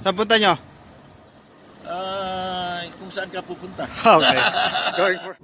Saan punta nyo? Kung saan ka pupunta. Okay. Going for...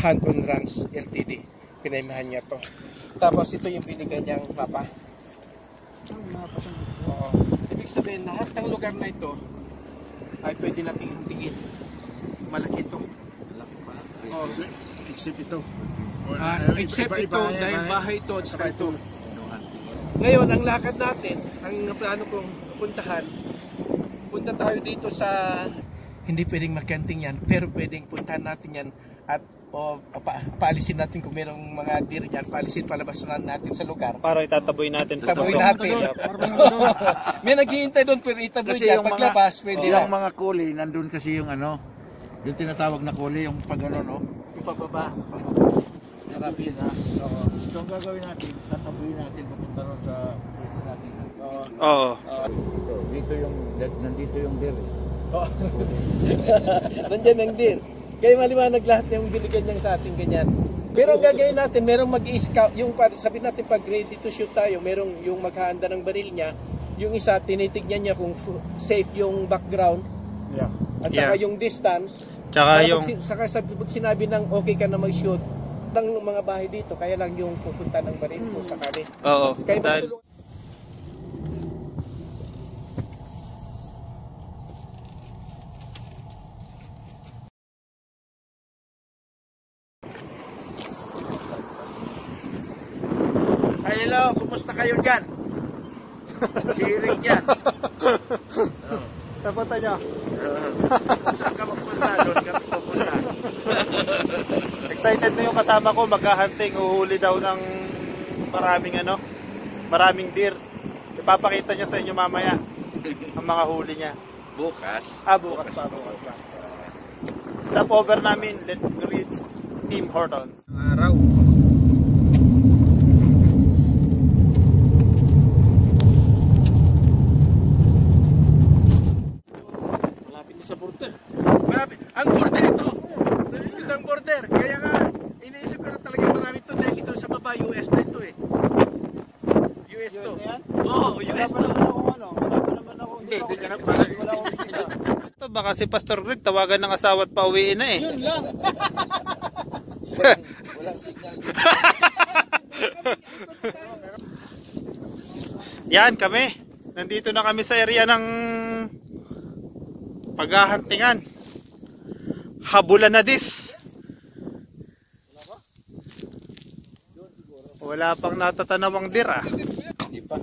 Hunt on Ranch LTD. Pinaimahan niya to. Tapos ito yung binigay niyang mapa. Oo. Ibig sabihin, lahat ng lugar na ito ay pwede nating hintingin. Malaki ito. Malaki pa. Oh. Except ito. Except ito, dahil bahay ito at saka ito. Ngayon, ang lakad natin, ang plano kong puntahan, punta tayo dito sa... Hindi pwedeng markanting yan, pero pwedeng puntahan natin yan at paalisin natin kung merong mga deer dyan, paalisin, palabasan natin sa lugar. Para itataboy natin. Itaboy natin. May naghihintay doon, pero itaboy dyan. Paglabas, pwede lang. Yung mga kuli, nandun kasi yung ano, yung tinatawag na kuli, yung pag ano, no? Yung pababa. Marami na. So, ang gagawin natin, tataboy natin, papunta ron sa pwede natin. Oo. Nandito yung deer. Nandiyan ang deer. Kaya maliwanag lahat yung binigyan niya sa ating ganyan. Pero ang gagawin natin, merong mag-i-scout, yung sabi natin pag ready to shoot tayo, merong yung maghahanda ng baril niya, yung isa tinitignan niya kung safe yung background. Yeah. At saka yung distance. Tsaka yung saka pag sinabi ng okay ka na mag-shoot ng mga bahay dito, kaya lang yung pupunta ng baril ko sakali. Oo. Kaya dahil... Hello, kumusta kayo dyan? Cheering dyan. Saan punta nyo? Saan ka magpunta? Doon ka magpunta. Excited na yung kasama ko, maghahunting, uhuli daw ng maraming deer. Ipapakita niya sa inyo mamaya ang mga huli niya. Bukas? Bukas pa. Stop over namin, let's reach Tim Hortons. Araw. Sa border. Marami. Ang border ito. Ito ang border. Kaya nga, iniisip ko na talaga marami ito dahil ito sa baba, US na ito eh. US to. Oo, US to. Hindi ka na pa. Ito baka si Pastor Greg tawagan ng asawa at pauwiin na eh. Yun lang. Walang signal. Yan kami. Nandito na kami sa area ng paghahuntingan. Habulan na dis. Wala pang natatanawang deer ah. Hindi pa.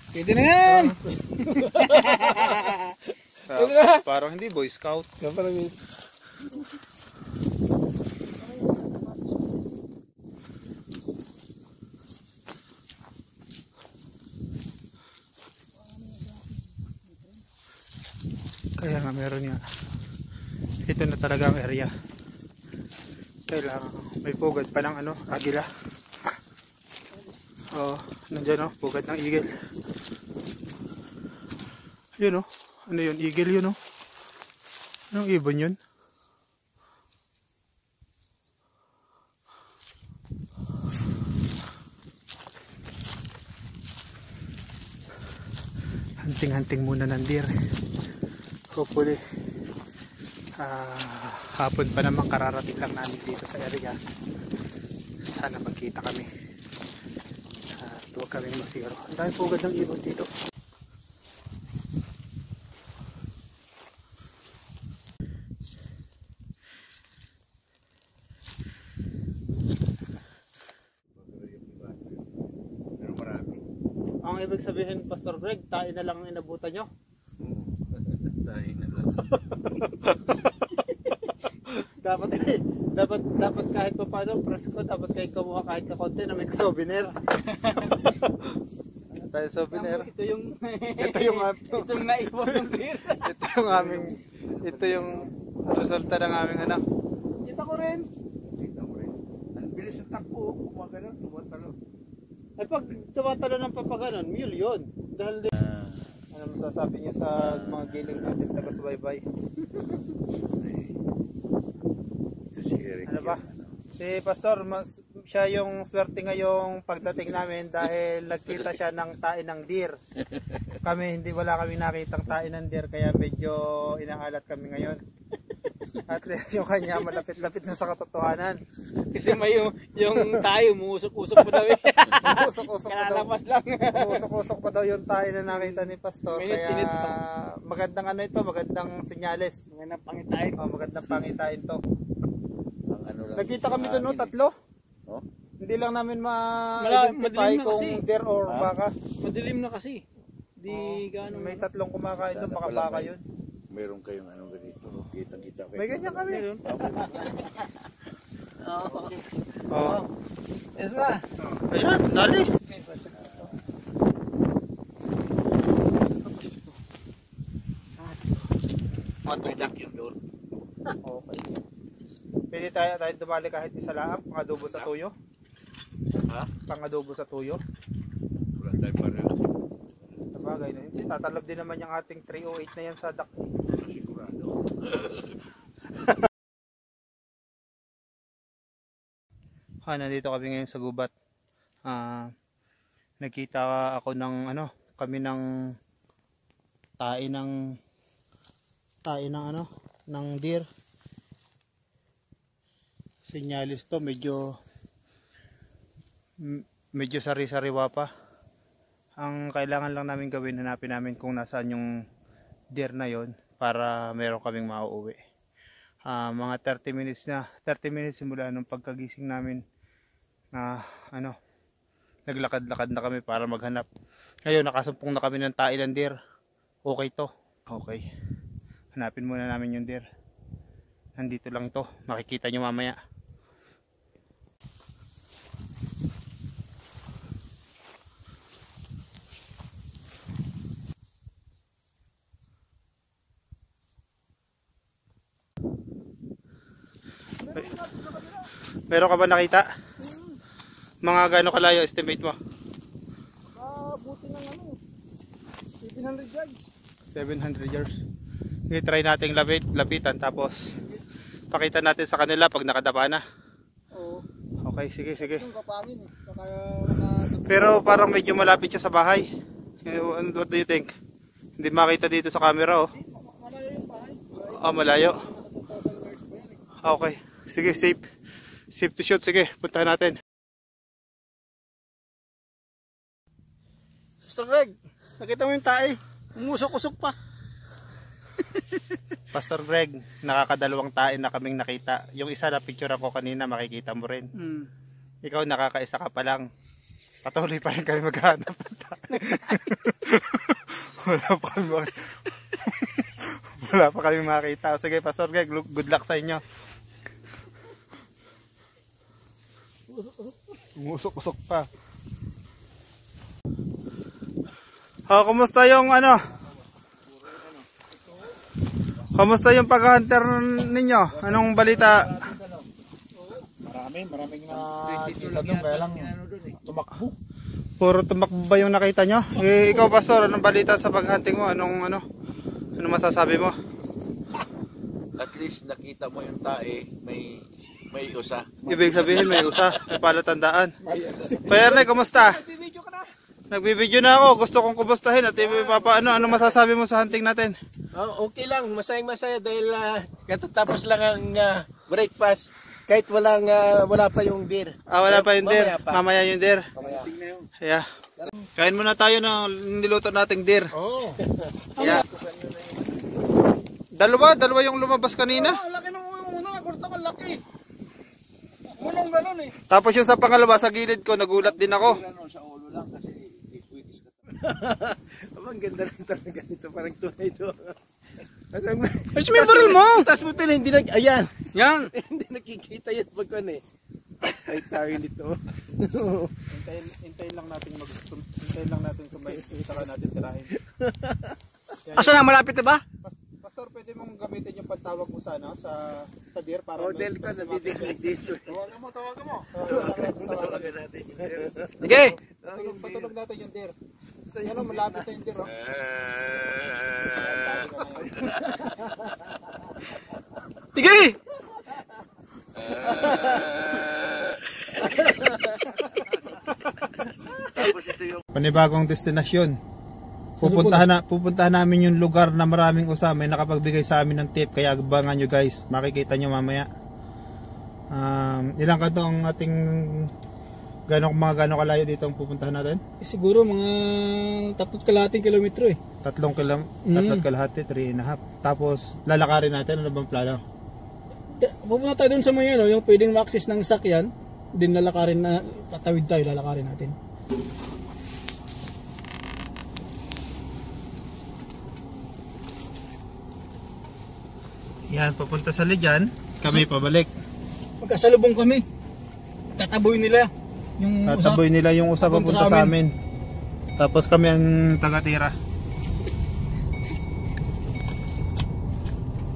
Pwede na yan. Parang hindi Boy Scout. Kaya nga meron nga. Ito na talaga ang area. Kailangan may pugad pa ng agila. Nandiyan pugad ng eagle. Yun ano yun, eagle yun Anong ibon yun? Hunting muna ng deer. Hopefully hapon pa naman kararating lang namin dito sa area. Sana magkita kami at huwag kaming masiro. Ang dahil pugad ng ibon dito. Ang ibig sabihin, Pastor Greg, tayo na lang ang inabutan nyo? Tayo na lang. dapat kahit pa paano, presko, dapat kayo kumuha kahit ka konti na may souvenir. Tayo souvenir. Ito yung itong naipon ng beer. ito yung resulta ng aming Kita ko rin. Ang bilis ng takbo, kumagano, tumatalo. Ay pag tumatalo ng papaganon, mule yun. Dahil Ano masasabi niyo sa mga giling natin taga-subaybay? Ito si Eric. Ano ba? Si Pastor, siya yung swerte ngayong pagdating namin dahil nagkita siya ng tain ng deer. Kami wala kami nakitang tain ng deer kaya medyo inaalat kami ngayon. At least yung kanya malapit-lapit na sa katotohanan. Kasi may yung tayo, umuusok-usok pa daw eh. Usok-usok pa daw. Kalalapas lang. Usok-usok pa daw yung tain na nakita ni Pastor. Minit-minit Kaya magandang ano ito, magandang senyales. Magandang pangitain. Oh, magandang pangitain to. Ang ano lang. Nagkita kami doon, no, tatlo. Oh? Hindi lang namin ma-identify madilim na kung kasi. deer or baka. Madilim na kasi. Di gaano. May tatlong kumakain doon, Sana baka pala baka may- yun. Meron kayong ano ganito. Kitang-kita kayo. May ganyan kami. Meron. Oh. Yes na. Ayan, dali. Matudak yung door. Okay. Pwede tayo dumali kahit isa lang, pangadobo sa tuyo. Ha? Pangadobo sa tuyo. Wala tayo pareho. Sabagay na yun. Tatalab din naman yung ating 308 na yan sa dak. Sigurado. Nandito kami ngayon sa gubat. Nagkita ako ng kami ng tae ng deer. Senyalis to, medyo sari-sariwa pa. Ang kailangan lang namin gawin, hanapin namin kung nasaan yung deer na yon para meron kaming mauuwi. Mga 30 minutes simula nung pagkagising namin na naglakad-lakad na kami para maghanap. Ngayon nakasampung na kami ng tae ng deer. Okay to. Okay. Hanapin muna namin yung deer. Nandito lang to. Makikita nyo mamaya. Meron ka ba nakita? Mga gaano kalayo estimate mo? Buti ng 700 yards. 700 yards. Sige, try nating lapitan tapos pakita natin sa kanila pag nakadapa na. Oo. Okay, sige. Yung kapangin eh. Saka Pero parang medyo malapit siya sa bahay. What do you think? Hindi makita dito sa camera oh. malayo yung bahay. Malayo. Nasa 2,000 yards pa yan eh. Okay. Sige, safe to shoot. Sige, puntahan natin. Pastor Greg, nakita mo yung tae. Umusok-usok pa. Pastor Greg, nakakadalawang tae na kaming nakita. Yung isa na picture ako kanina, makikita mo rin. Ikaw nakakaisa ka pa lang. Patuloy pa rin kami maghahanap ng tae. Wala pa kami makita. Sige, Pastor Greg, good luck sa inyo. Umusok-usok pa. Kumusta yung Kumusta yung pag-hunter ninyo? Anong balita? Maraming nakita doon. Kaya lang tumakbo. Puro tumakbo ba yung nakita nyo? Ikaw, Pastor, anong balita sa pag-hunting mo? Anong masasabi mo? At least nakita mo yung tae, may usa. Ibig sabihin may usa, palatandaan. Kuya Ernest, kumusta? Nagbibideo ka na. Nagbibideo na ako, gusto kong kumustahin at ano masasabi mo sa hunting natin? Okay lang, masayang-masaya dahil katatapos lang ang breakfast. Kahit wala pa yung deer. Wala pa yung deer. Mamaya pa. Mamaya yung deer. Mamaya. Yeah. Kain muna tayo ng niluto nating deer. Oo. Yeah. Dalawa yung lumabas kanina. Ang laki nung una, kurto ka laki. Unang ganun eh. Tapos yung sa pangalawa sa gilid ko, nagulat din ako. Sa ulo lang kasi liquidis ka. Ang ganda rin talaga nito, parang tunay ito. Mas may baril mo! Tapos mo ito na hindi ayan. Yan! Hindi nakikita yan pag ano eh. Ay tayo nito. Hintayin lang natin sumay. Saka natin tirahin. Asa na, malapit na ba? Pastor, pwede mong gamitin yung pantawag mo sa deer para Model ka na dito. Tawagan mo. Tawagan natin. Sige! Patulog natin yung deer. Sa yan, malapit na yung tiro. Sige! Panibagong destinasyon. Pupuntahan namin yung lugar na maraming usa. May nakapagbigay sa amin ng tip, kaya abangan nyo guys. Makikita nyo mamaya. Ilang kanto ang ating gano'ng kalayo dito ang pupuntahan natin? Siguro mga 3 kalahating kilometro eh. 3 kalahati, 3.5. Tapos lalakarin natin, ano bang plano? Pupunta tayo dun sa mga yun, yung pwedeng ma-access ng sakyan. Din lalakarin na, tatawid tayo, lalakarin natin. Yan, papunta sa Lijan, kami pabalik. Magkasalubong kami. Tataboy nila yung Tataboy nila yung usa papunta sa amin. Tapos kami ang taga-tira.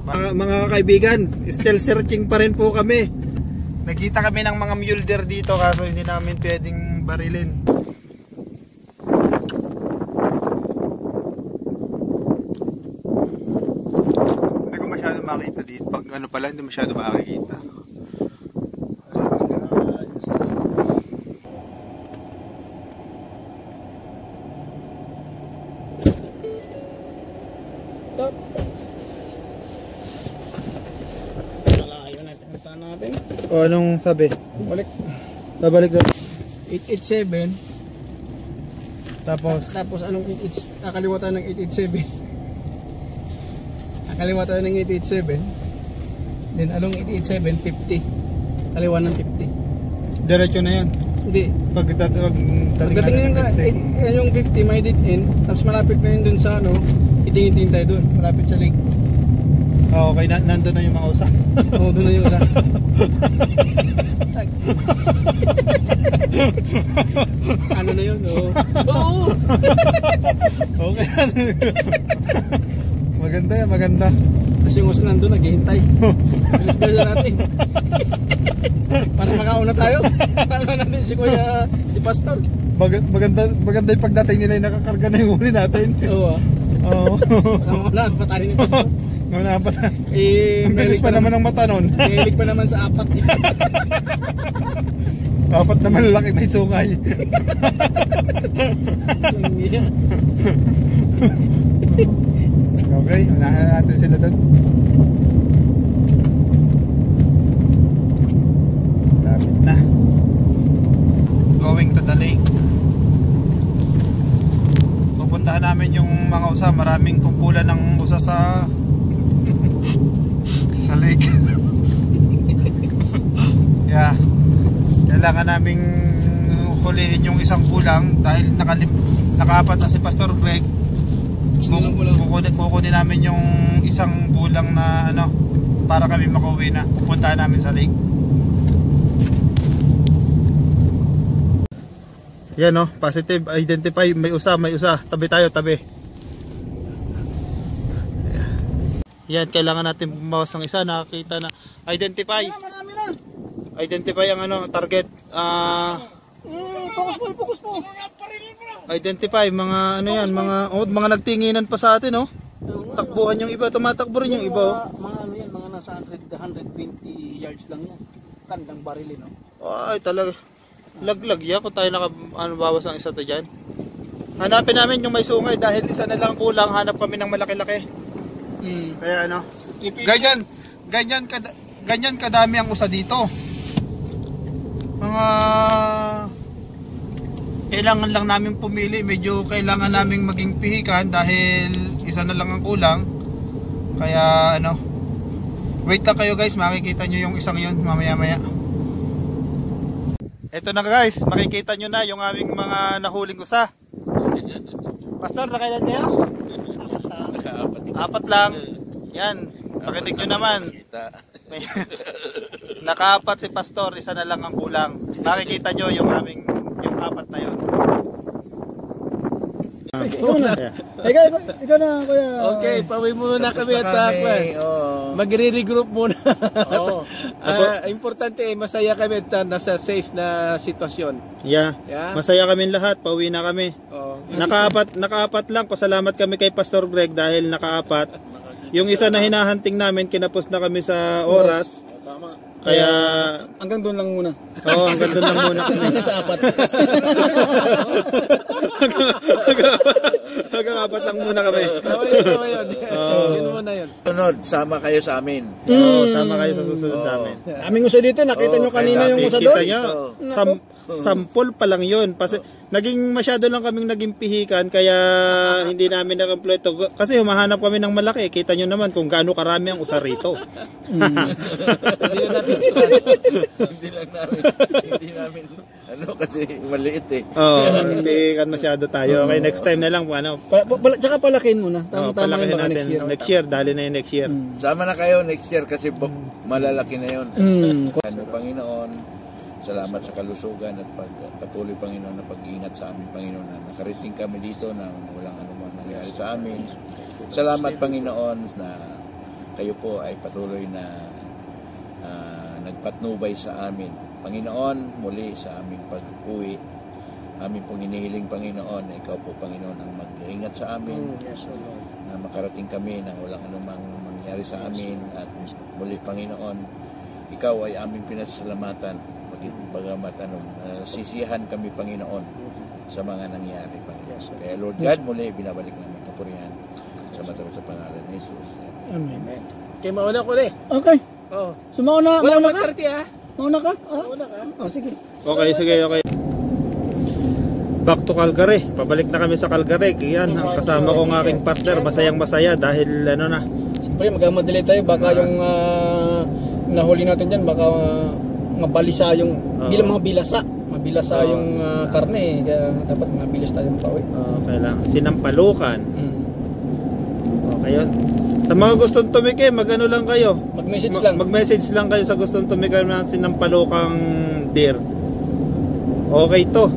Mga kaibigan, still searching pa rin po kami. Nakita kami ng mga mule deer dito kaso hindi namin pwedeng barilin. Hindi ko masyado makita dito. Pag ano pala, hindi masyado makikita. O anong sabi? Balik. Babalik doon. 887. Tapos Tapos anong 88? Kakaliwa tayo ng 887. Kakaliwa tayo ng 887. Then anong 887? 50. Kaliwa ng 50. diretso na yan. Hindi. Pagdating Pagdating ng yung 50 may dead end. Tapos malapit na yun dun sa ano. Itingin tayo dun. Malapit sa lake. Okay, nandun na yung mga usa. Oo, dun na yung isa. Ano na yun? Oo. Oo. Okay. Maganda yan, maganda. Kasi yung usa nandun, naghihintay. Bilis-bilis na natin. Para makauna tayo. Para natin si Kuya, si Pastor. Maganda yung pagdating nila yung nakakarga na yung huli natin. Oo. Oo. Makamulaan pa tayo ni Pastor. Muna pa na. Ang bilis pa naman ang mata nun. Mahilig pa naman sa 4. Apat na malalaki may sungay. Okay, unahan na natin sila doon. Lapit na. Going to the lake. Pupuntahan namin yung mga usa. Maraming kumpulan ng usa sa sa lake. Yeah. Kailangan naming hulihin yung isang kulang dahil nakaapat na si Pastor Greg. Kukunin namin yung isang bulang na ano para kami makauwi na. Pupuntahan namin sa lake. Yan no, positive identify, may usa. Tabi tayo, tabi. Yan, kailangan natin bumawas ng isa. Nakakita na. Identify. Marami na. Identify ang ano, target. Focus mo. Identify mga ano yan, mga nagtinginan pa sa atin, oh. Takbuhan yung iba, tumatakbo rin yung iba, oh. Mga ano yan, mga nasa 120 yards lang yan. Tandang barilin, no? Ay, talaga. Laglag yan kung tayo bawas ng isa to dyan. Hanapin namin yung may sungay dahil isa na lang kulang, hanap kami ng malaki-laki. Kaya ano, ganyan kadami ang usa dito. Mga kailangan lang namin pumili, medyo kailangan naming maging pihikan dahil isa na lang ang kulang. Kaya ano, wait lang kayo guys, makikita nyo yung isang yun mamaya-maya. Ito na guys, makikita nyo na yung aming mga nahuling usa. Pastor, nakailan kayo? Apat lang. Yan, pakinig nyo naman. Nakaapat si Pastor, isa na lang ang kulang. Makikita nyo yung apat na yun. Ikaw na. Ikaw na, Kuya. Okay, pauwi muna kami at magre-regroup muna. Importante masaya kami at nasa safe na sitwasyon. Yeah. Masaya kami lahat, pauwi na kami. Nakaapat lang. Pasalamat kami kay Pastor Greg dahil nakaapat. Yung isa na hinahunting namin, kinapos na kami sa oras. Tama. Kaya Hanggang doon lang muna. Oo, hanggang doon lang muna kami. Sa apat. Hanggang apat lang muna kami. Tama yun. Yun muna yun. Sunod, sama kayo sa amin. Oo, sama kayo sa susunod sa amin. Aming usa dito, nakita nyo kanina yung usa Kita doon. niya, sampol pa lang yun. Naging masyado lang kaming naging pihikan, kaya hindi namin nakompleto. Kasi humahanap kami ng malaki. Kita nyo naman kung gaano karami ang usa rito. Hindi yun natin. Hindi namin, kasi maliit eh. Oo, pihikan masyado tayo. Okay, next time na lang. Tsaka palakin muna. Tama-tama Palakin yung baka natin. next year. Next year, dali na yung next year. Sama na kayo next year kasi malalaki na yun. Panginoon, salamat sa kalusugan at patuloy, Panginoon, na pag-iingat sa amin, Panginoon, na nakarating kami dito na walang anumang nangyari sa amin. Salamat, Panginoon, na kayo po ay patuloy na nagpatnubay sa amin. Panginoon, muli sa aming pag-uwi, amin pong hinihiling, Panginoon, na ikaw po, Panginoon, ang mag-iingat sa amin, na makarating kami na walang anumang mangyari sa amin, at muli, Panginoon, ikaw ay aming pinasasalamatan, bagamat sisiyahan kami, Panginoon, sa mga nangyari, Panginoon. Kaya Lord God, muli binabalik namin kapurihan sa matagal sa pangalan ni Jesus. Amen. Kaya mauna ko ulit. Okay. Oo. So mauna Walang ka? magkarti ha. Mauna ka? Mauna ka. Oh, sige. Okay. Back to Calgary. Pabalik na kami sa Calgary. Yan, ang kasama ko ng aking partner. Masayang masaya dahil Siyempre, magmamadali tayo. Baka yung nahuli natin dyan, baka mabalisa yung, bilang mga mabilasa yung karne. Kaya dapat mabilis tayong pauwi. Okay lang. Sinampalukan. Okay yun. Sa mga gustong tumikim, magano lang kayo. Mag-message lang. Mag-message lang kayo sa gustong tumikim ng sinampalukang deer. Okay to.